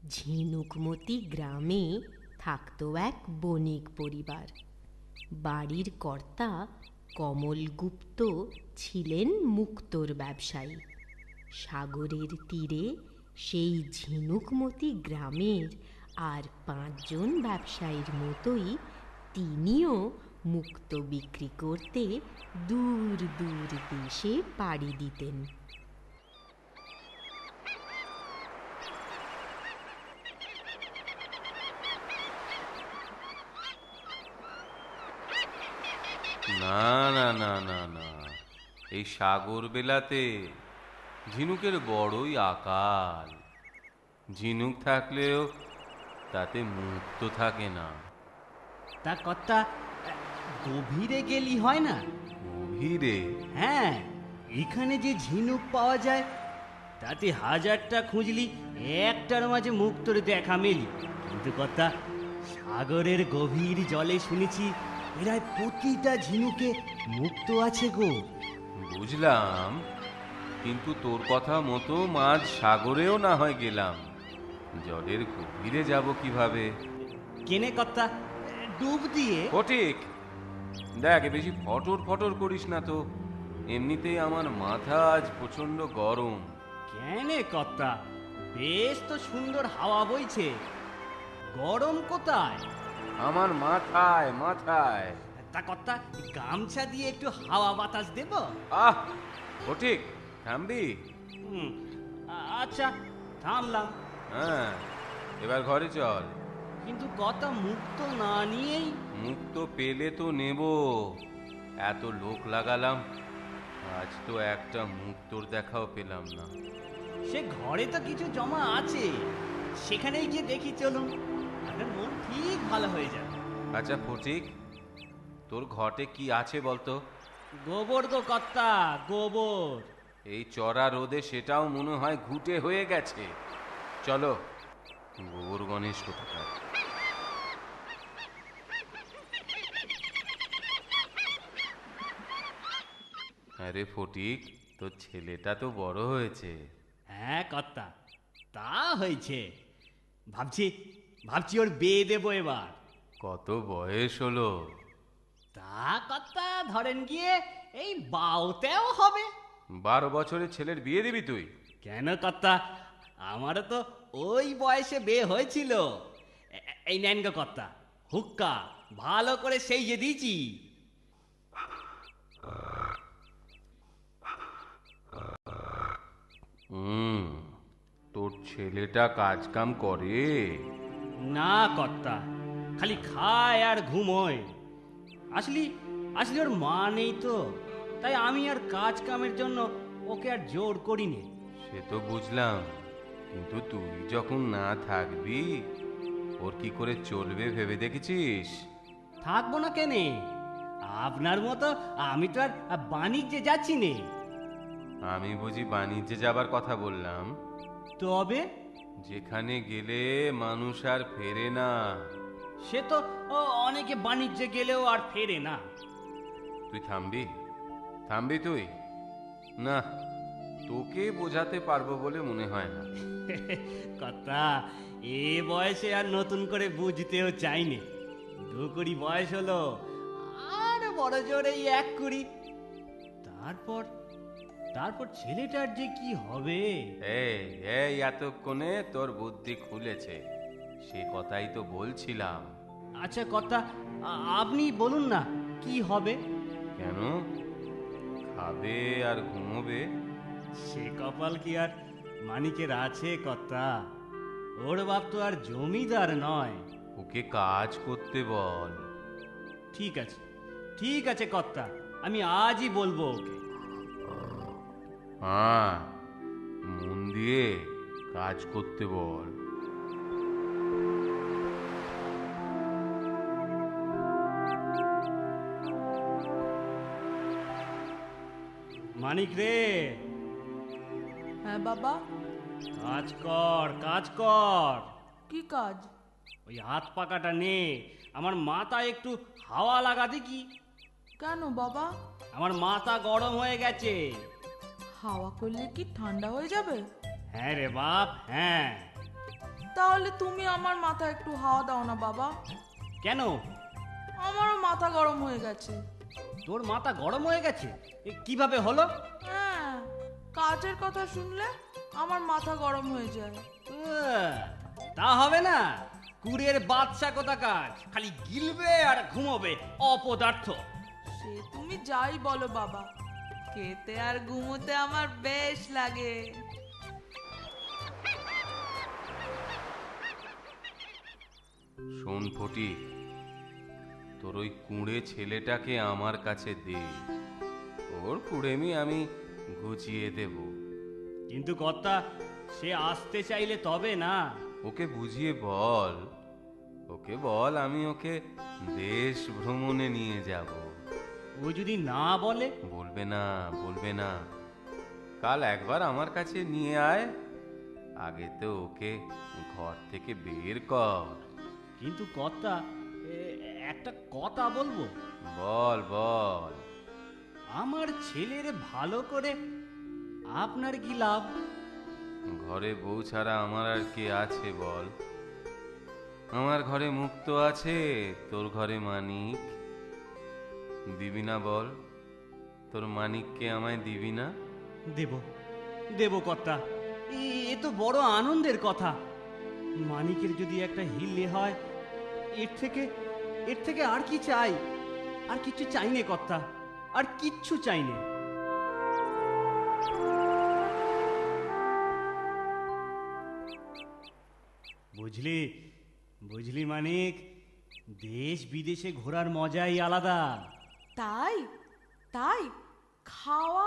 ঝিনুকমতি গ্রামে থাকতো এক বণিক পরিবার। বাড়ির কর্তা কমলগুপ্ত ছিলেন মুক্তোর ব্যবসায়ী। সাগরের তীরে সেই ঝিনুকমতি গ্রামের আর ৫ জন ব্যবসায়ীর মতোই তিনিও মুক্তো বিক্রি করতে দূর দূর দেশে পাড়ি দিতেন। না না না না না, এই সাগর বেলাতে ঝিনুকের বড়ই আকাল। ঝিনুক থাকলেও তাতে মুক্তো থাকে না। তা কর্তা, গভীরে গেলি হয় না? গভীরে? হ্যাঁ, এখানে যে ঝিনুক পাওয়া যায় তাতে হাজারটা খুঁজলি একটার মাঝে মুক্তোর দেখা মেলি। কিন্তু কর্তা, সাগরের গভীর জলে শুনেছি এরাই প্রতিটা ঝিনুকে মুক্তো আছে গো। বুঝলাম, কিন্তু তোর কথা মতো মাঝ সাগরেও না হয় গেলাম, জলের গভীরে যাব কিভাবে? কেনে কর্তা, ডুব দিয়ে? ফটিক, দেখ বেশি ফটর ফটর করিস না তো। এমনিতেই আমার মাথা আজ প্রচন্ড গরম। কেনে কর্তা, বেশ তো সুন্দর হাওয়া বইছে, গরম কোথায়? আমার মাথায় মাথায়। তা কর্তা, গামছা দিয়ে একটু হাওয়া বাতাস দেব? আহ ফটিক, থামবি? হুম, আচ্ছা থামলাম। হ্যাঁ, এবার ঘরে চল। কিন্তু কর্তা, মুক্তো না নিয়েই? মুক্ত পেলে তো নেব, এত লোক লাগালাম, আজ তো একটা মুক্তোর দেখাও পেলাম না। সে ঘরে তো কিছু জমা আছে, সেখানেই গিয়ে দেখি চলুন, আপনার মন ঠিক ভালো হয়ে যাবে। আচ্ছা ফটিক, তোর ঘটে কি আছে বলতো? গোবর গো কর্তা, গোবর। এই চড়া রোদে সেটাও মনে হয় ঘুটে হয়ে গেছে। চলো, গোবর গণেশ কোথাকার। আরে ফটিক, তোর ছেলেটা তো বড় হয়েছে। হ্যাঁ কর্তা, তা হয়েছে। ভাবছি ভাবছি ওর বিয়ে দেবো এবার। কত বয়স হলো? তা কর্তা, ধরেন গিয়ে এই 12তেও হবে। 12 বছরের ছেলের বিয়ে দিবি তুই? কেন কর্তা, আমারও তো ওই বয়সে বিয়ে হয়েছিল। এই নেন গো কর্তা, হুক্কা ভালো করে সেই যে দিয়েছি। তোর ছেলেটা কাজ কাম করে? না কর্তা, খালি খায় আর ঘুমোয়। আসলে আসলে ওর মা নেই তো, তাই আমি আর কাজ কামের জন্য ওকে আর জোর করিনি। সে তো বুঝলাম, কিন্তু তুই যখন না থাকবি ওর কি করে চলবে ভেবে দেখেছিস? থাকবো না কেনে? আপনার মতো আমি তো আর বাণিজ্যে যাচ্ছি নে। আমি বুঝি বাণিজ্যে যাবার কথা বললাম? তবে যেখানে গেলে মানুষ আর ফেরে না। সে তো অনেকে বাণিজ্যে গেলেও আর ফেরে না। তুই থামবি? থামবি তুই? না, তোকে বোঝাতে পারবো বলে মনে হয় না। কথা, এ বয়সে আর নতুন করে বুঝতেও চাইনি। 2 কুড়ি বয়স হলো, আর বড় জোরে 1 কুড়ি। তারপর তারপর ছেলেটার যে কি হবে। এই এই এতক্ষণে তোর বুদ্ধি খুলেছে, সে কথাই তো বলছিলাম। আচ্ছা কথা, আপনি বলুন না কি হবে? কেন? খাবে আর ঘুমোবে। সে কপাল কি আর মানিকের আছে কর্তা? ওর বাপ তো আর জমিদার নয়। ওকে কাজ করতে বল। ঠিক আছে, ঠিক আছে কর্তা, আমি আজই বলবো ওকে। হ্যাঁ, মন দিয়ে কাজ করতে বল। মানিক রে। হ্যাঁ বাবা। কাজ কর, কাজ কর। কি কাজ? ওই হাত পাকাটা নে, আমার মাথা একটু হাওয়া লাগা দেখি। কেন বাবা? আমার মাথা গরম হয়ে গেছে। হাওয়া করলে কি ঠান্ডা হয়ে যাবে? হ্যাঁ রে বাপ, হ্যাঁ। তাহলে তাহলে তুমি আমার মাথা একটু হাওয়া দাও না বাবা। কেন? আমারও মাথা গরম হয়ে গেছে। তোর মাথা গরম হয়ে গেছে? কিভাবে হলো? হ্যাঁ, কাজের কথা শুনলে আমার মাথা গরম হয়ে যায়। তা হবে না, কুড়ের বাচ্চা কোথাকার, খালি গিলবে আর ঘুমোবে অপদার্থ। সে তুমি যাই বলো বাবা, খেতে আর ঘুমোতে আমার বেশ লাগে। শোন ফটিক, তোর ওই কুঁড়ে ছেলেটাকে আমার কাছে দে, ওর কুঁড়েমি আমি গুছিয়ে দেব। কিন্তু কর্তা, সে আসতে চাইলে তবে না। ওকে বুঝিয়ে বল, ওকে বল আমি ওকে দেশ ভ্রমণে নিয়ে যাব। ও যদি না বলে? বলবে না, বলবে না। কাল একবার আমার কাছে নিয়ে আয়, আগে তো ওকে ঘর থেকে বের কর। কিন্তু কর্তা, একটা কথা বলবো? বল বল। আমার ছেলের ভালো করে আপনার কি লাভ? ঘরে বউ ছাড়া আমার আর কে আছে বল? আমার ঘরে মুক্ত আছে, তোর ঘরে মানিক। দিবি না বল? তোর মানিককে আমায় দিবি না? দেব, দেব কর্তা। এ তো বড় আনন্দের কথা। মানিকের যদি একটা হিলে হয়, এর থেকে আর কি চাই? আর কিচ্ছু চাই নে কর্তা, আর কিচ্ছু চাই নে। বুঝলি, বুঝলি মানিক, দেশ বিদেশে ঘোরার মজাই আলাদা। তাই তাই খাওয়া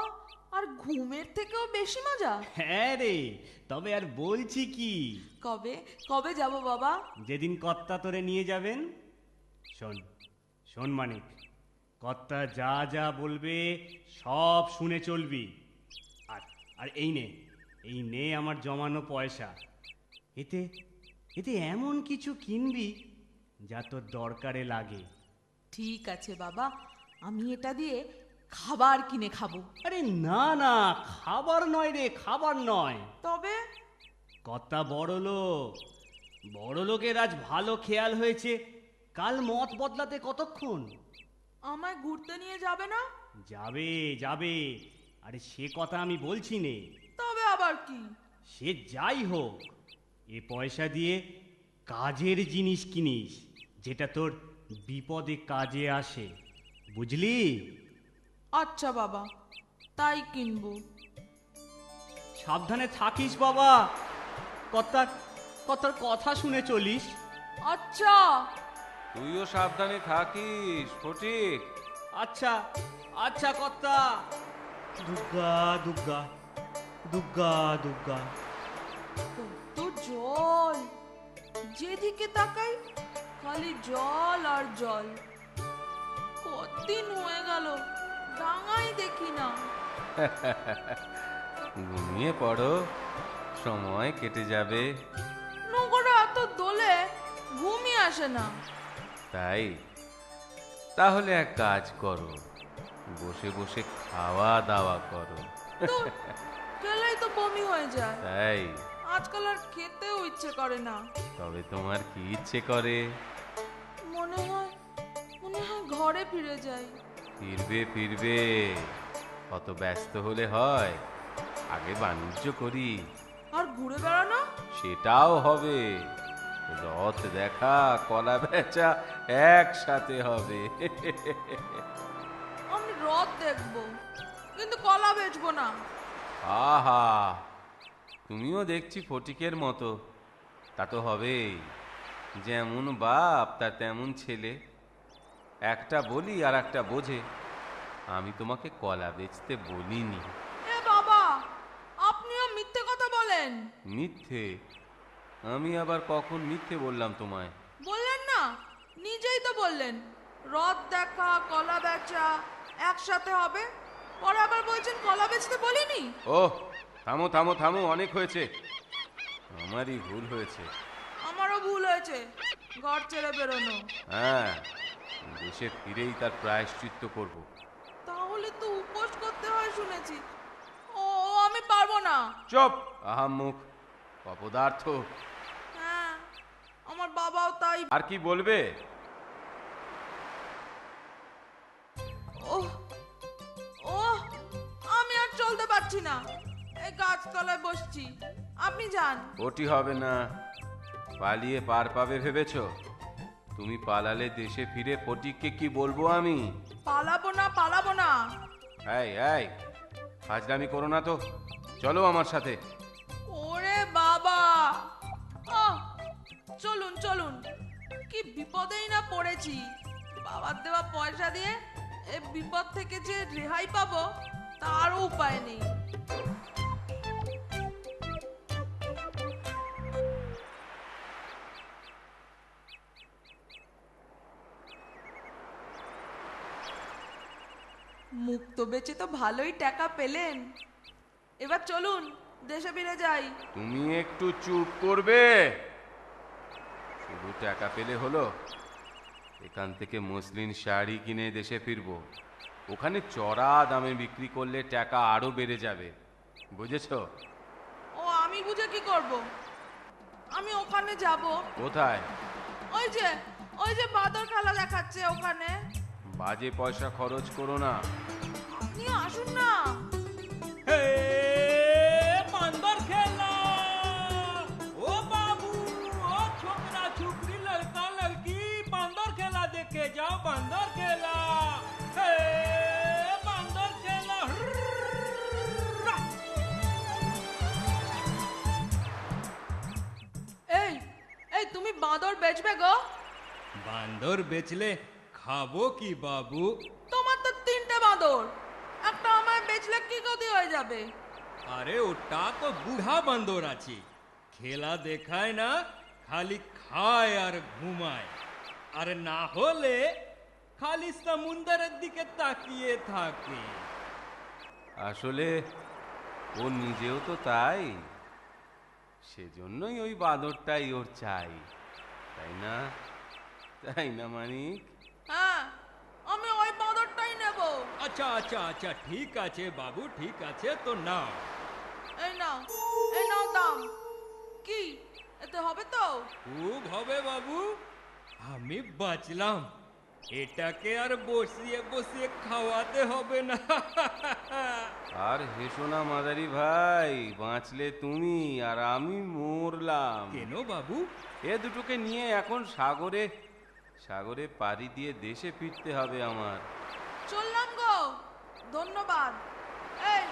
আর ঘুমের থেকেও বেশি মজা। হ্যাঁ রে, তবে আর বলছি কি, কবে কবে যাব বাবা? যেদিন কর্তা তোরে নিয়ে যাবেন। শোন, শোন মানিক, কর্তা যা যা বলবে সব শুনে চলবি। আর আর এই নে আমার জমানো পয়সা। এতে এতে এমন কিছু কিনবি যা তোর দরকারে লাগে। ঠিক আছে বাবা, আমি এটা দিয়ে খাবার কিনে খাবো। আরে না না, খাবার নয় রে, খাবার নয়। তবে কর্তা বড় লোক, বড় লোকের আজ ভালো খেয়াল হয়েছে। কাল মত বদলাতে কতক্ষণ? আমায় ঘুরতে নিয়ে যাবে না? যাবে যাবে, আরে সে কথা আমি বলছি নে। তবে আবার কি? সে যাই হোক, এ পয়সা দিয়ে কাজের জিনিস কিনিস, যেটা তোর বিপদে কাজে আসে, বুঝলি? আচ্ছা বাবা, তাই কিনবো। সাবধানে থাকিস বাবা, কর্তার কথা শুনে চলিস। আচ্ছা। তুইও সাবধানে থাকিস ফটিক। আচ্ছা আচ্ছা কর্তা। দুর্গা দুর্গা দুর্গা দুর্গা। কত জল, যেদিকে তাকাই খালি জল আর জল। কতদিন হয়ে গেল ডাঙাই দেখি না। ঘুমিয়ে পড়ো, সময় কেটে যাবে। নগরে এত দোলে ঘুমই আসে না। তাই? তাহলে এক কাজ করো, বসে বসে খাওয়া দাওয়া করো। তো খেলেই তো বমি হয়ে যায়। তাই? আজকাল আর খেতেও ইচ্ছে করে না। তবে তোমার কি ইচ্ছে করে? মনে হয় ঘরে ফিরে যাই। ফিরবে ফিরবে, অত ব্যস্ত হলে হয়? আগে বাণিজ্য করি। আর ঘুরে বেড়ানো? সেটাও হবে। রথ দেখা, কলা বেচা একসাথে হবে। আমি রথ দেখবো, কিন্তু কলা বেচবো না। আহা, তুমিও দেখছি ফটিকের মতো। তা তো হবেই, যেমন বাপ তার তেমন ছেলে। একটা বলি আর একটা বোঝে। আমি তোমাকে কলা বেচতে বলিনি। এ বাবা, আপনিও মিথ্যে কথা বলেন। মিথ্যে? আমি আবার কখন মিথ্যে বললাম তোমায়? বললেন না, নিজেই তো বললেন রথ দেখা কলা বেচা একসাথে হবে। পরে আবার বলছেন কলা বেচতে বলিনি। ওহ, থামো থামো থামো, অনেক হয়েছে। আমারই ভুল হয়েছে। আমারও ভুল হয়েছে ঘর ছেড়ে বেরোনো। হ্যাঁ, দেশে ফিরেই তার প্রায়শ্চিত্ত করব। তাহলে তো উপোস করতে হয় শুনেছি। ও আমি পারবো না। চুপ, আহাম্মুখ, অপদার্থ। হ্যাঁ তাই। আর কি বলবে? ওহ ওহ, আমি আর চলতে পারছি না, এই গাছতলায় বসছি, আপনি যান। ওটি হবে না, পালিয়ে পার পাবে ভেবেছ? তুমি পালালে দেশে ফিরে ফটিককে কি বলবো আমি? পালাবো না, পালাবো না। এই এই, ফাজলামি করো না তো, চলো আমার সাথে। ওরে বাবা, আহ, চলুন চলুন, কি বিপদেই না পড়েছি। বাবার দেওয়া পয়সা দিয়ে এ বিপদ থেকে যে রেহাই পাবো তারও উপায় নেই। মুক্ত বেচে তো ভালোই টাকা পেলেন, এবার চলুন দেশে ফিরে যাই। তুমি একটু চুপ করবে? শুধু টাকা পেলে হলো? এখান থেকে মসলিন শাড়ি কিনে দেশে ফিরবো। ওখানে চড়া দামে বিক্রি করলে টাকা আরো বেড়ে যাবে, বুঝেছো? ও, আমি বুঝে কি করব? আমি ওখানে যাব। কোথায়? ওই যে ওই যে বাদর খেলা দেখাচ্ছে ওখানে। বাজে পয়সা খরচ করো না। আপনি আসুন না। হে বান্দর খেলা, ও বাবু, ও ছোকরা ছোকরি, লড়কা লড়কি, বান্দর খেলা দেখে যাও, বান্দর খেলা। হে বান্দর খেলা। এই এই, তুমি বাঁদর বেচবে গো? বান্দর বেচলে খাবো কি বাবু? তোমার তো 3টে বাঁদর, একটা আমায় বেচলে কি ক্ষতি হয়ে যাবে? আরে ওটা তো বুড়া বান্দর আছে, খেলা দেখায় না, খালি খায় আর ঘুমায়, আর না হলে খালি সমুদ্রের দিকে তাকিয়ে থাকে। আসলে ও নিজেও তো তাই, সেজন্যই ওই বাদরটাই ওর চাই, তাই না? তাই না মানিক? হ্যাঁ, আমি ওই বাঁদরটাই নেব। আচ্ছা আচ্ছা আচ্ছা, ঠিক আছে বাবু, ঠিক আছে, তো নাও। এই নাও, এই নাও দাম। কি এতে হবে তো? খুব হবে বাবু, আমি বাঁচলাম, এটাকে আর বসিয়ে বসিয়ে খাওয়াতে হবে না। আর হেসো না মাদারি ভাই, বাঁচলে তুমি আর আমি মরলাম। কেন বাবু? এ দুটোকে নিয়ে এখন সাগরে সাগরে পাড়ি দিয়ে দেশে ফিরতে হবে আমার। চললাম গো, ধন্যবাদ। এই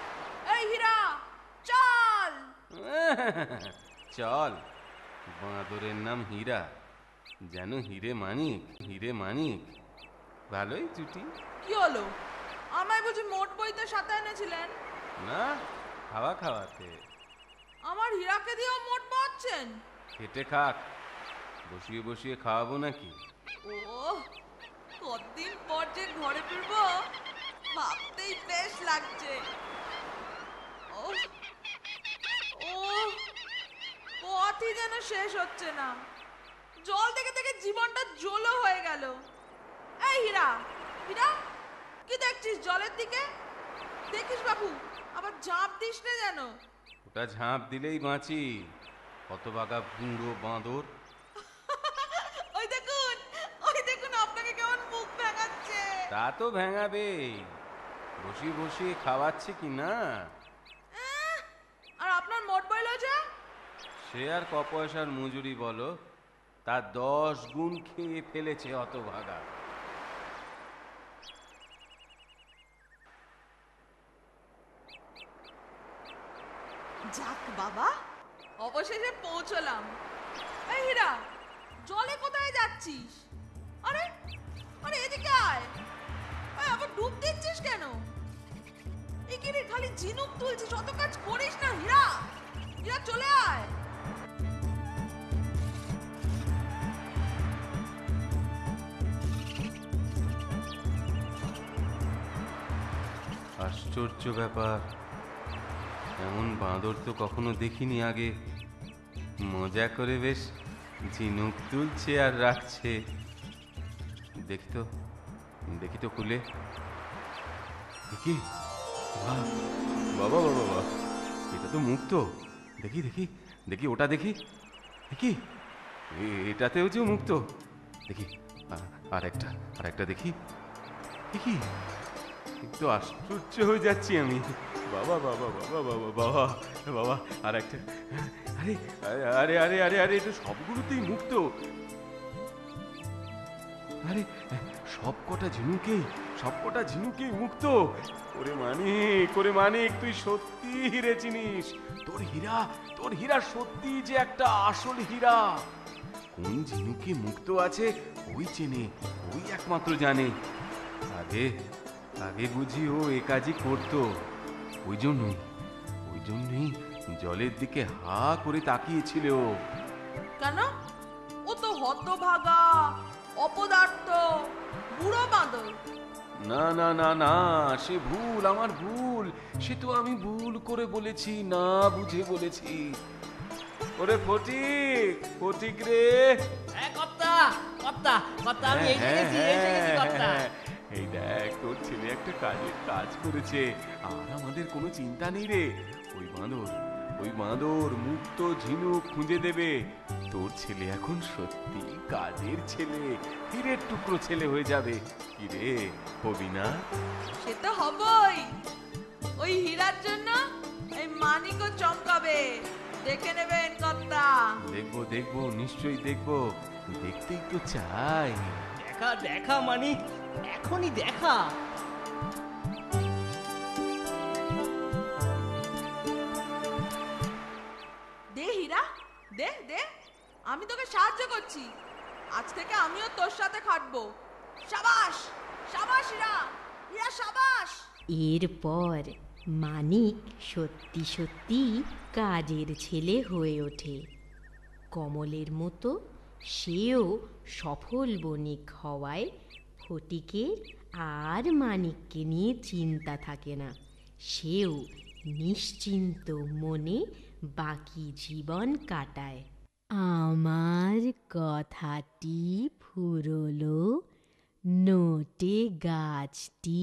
এই হীরা, চল। চল, বাঁদরের নাম হীরা, যেন হিরে মানিক, হিরে মানিক, ভালোই জুটি। কি হলো, আমায় বুঝি মোট বইতে সাথে এনেছিলেন? না, খাওয়া খাওয়াতে। আমার হীরাকে দিয়েও মোট পাচ্ছেন? খেটে খাক, বসিয়ে বসিয়ে খাওয়াবো নাকি? ও, কতদিন পর যে ঘরে ফিরবো ভাবতেই বেশ লাগছে। ও ও, পথই যেন শেষ হচ্ছে না, জল থেকে থেকে জীবনটা জলো হয়ে গেল। এই হীরা, হীরা, কি দেখছিস জলের দিকে? দেখিস বাবু, আবার ঝাঁপ দিস না যেন। ওটা ঝাঁপ দিলেই বাঁচি, হতভাগা বুড়ো বাঁদর। ওই দেখুন আপনাকে কেমন মুখ ভেঙাচ্ছে। তা তো ভেঙাবেই, বসিয়ে বসিয়ে খাওয়াচ্ছে কি না? আর আপনার মোট বইল যে? সে আর ক পয়সার মজুরি বলো, তার 10 গুণ খেয়ে ফেলেছে হতভাগা। যাক বাবা, অবশেষে পৌঁছলাম। এই হীরা, জলে কোথায় যাচ্ছিস? আরে আরে, এদিকে আয়। এই, আবার ডুব দিচ্ছিস কেন? এখানে খালি ঝিনুক তুলছিস, অত কাজ করিস না। হীরা, হীরা, চলে আয়। আশ্চর্য ব্যাপার, এমন বাঁদর তো কখনো দেখিনি আগে। মজা করে বেশ ঝিনুক তুলছে আর রাখছে। দেখি তো, দেখি তো খুলে। দেখি, বাহ, বাবা বাবা বাবা, এটা তো মুক্ত। দেখি দেখি দেখি, ওটা দেখি, দেখি, এটাতেও যে মুক্ত। দেখি আর একটা দেখি। দেখি, একটু আশ্চর্য হয়ে যাচ্ছি আমি। বাবা বাবা বাবা বাবা বাবা বাবা, আর একটা। আরে আরে আরে আরে আরে, এটা সবগুলোতেই মুক্ত। আরে সবকটা ঝিনুকেই মুক্ত। ওরে মানিক, তুই সত্যি হিরে চিনিস। তোর হীরা সত্যি যে একটা আসল হীরা। কোন ঝিনুকে মুক্ত আছে ওই চেনে, ওই একমাত্র জানে। আগে বুঝি ও এ কাজই করতো। ওই জন্যই জলের দিকে হা করে তাকিয়েছিল ও। কেন? ও তো হতভাগা, অপদার্থ, বুড়ো বাঁদর। না না না না, সে ভুল, আমার ভুল। সে তো আমি ভুল করে বলেছি, না বুঝে বলেছি। ওরে ফটিক রে। এই দেখ, তোর ছেলে একটা কাজ করেছে, আর আমাদের কোনো চিন্তা নেই রে। ওই বাঁদর মুক্ত ঝিনুক খুঁজে দেবে। তোর ছেলে এখন সত্যি কাজের ছেলে, হীরের টুকরো ছেলে হয়ে যাবে। কি রে, হবি না? সে তো হবই। ওই হীরার জন্য এই মানিকও চমকাবে। দেখে নেবেন কর্তা। দেখবো, নিশ্চয়ই দেখবো। দেখতেই তো চাই। দেখা মানিক, এখনই দেখা। দে হীরা, দে, আমি তোকে সাহায্য করছি। আজ থেকে আমিও তোর সাথে খাটবো। সাবাস সাবাস হীরা, সাবাস। এরপর মানিক সত্যি সত্যি কাজের ছেলে হয়ে ওঠে। কমলের মতো সেও সফল বণিক হওয়ায় ফটিকের আর মানিককে নিয়ে চিন্তা থাকে না। সেও নিশ্চিন্ত মনে বাকি জীবন কাটায়। আমার কথাটি ফুরলো, নোটে গাছটি